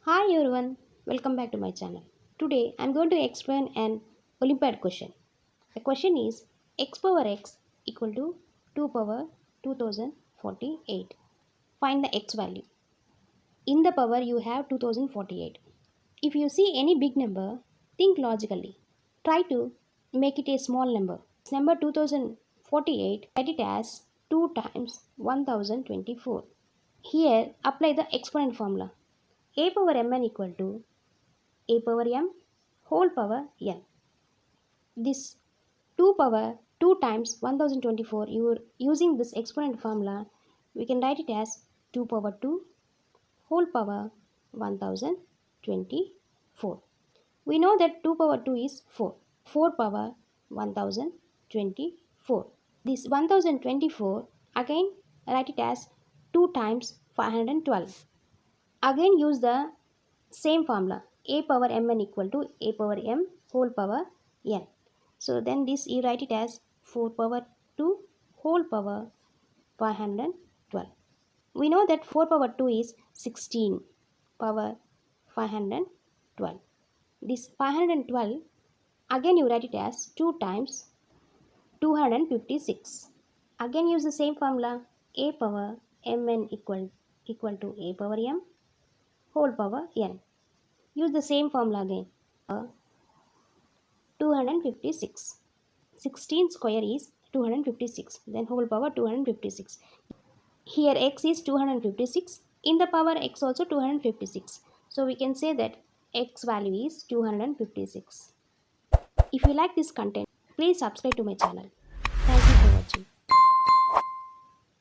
Hi everyone, welcome back to my channel. Today I am going to explain an Olympiad question. The question is x power x equal to 2 power 2048. Find the x value. In the power you have 2048. If you see any big number, think logically. Try to make it a small number. Number 2048, write it as 2 times 1024. Here apply the exponent formula. A power mn equal to a power m whole power n. This 2 power 2 times 1024, you are using this exponent formula, we can write it as 2 power 2 whole power 1024. We know that 2 power 2 is 4. 4 power 1024. This 1024 again write it as 2 times 512. Again use the same formula, a power mn equal to a power m whole power n. So then this you write it as 4 power 2 whole power 512. We know that 4 power 2 is 16 power 512. This 512 again you write it as 2 times 256. Again use the same formula, a power mn equal to a power m whole power n. Use the same formula again. 256. 16 square is 256. Then whole power 256. Here x is 256. In the power x also 256. So we can say that x value is 256. If you like this content, please subscribe to my channel.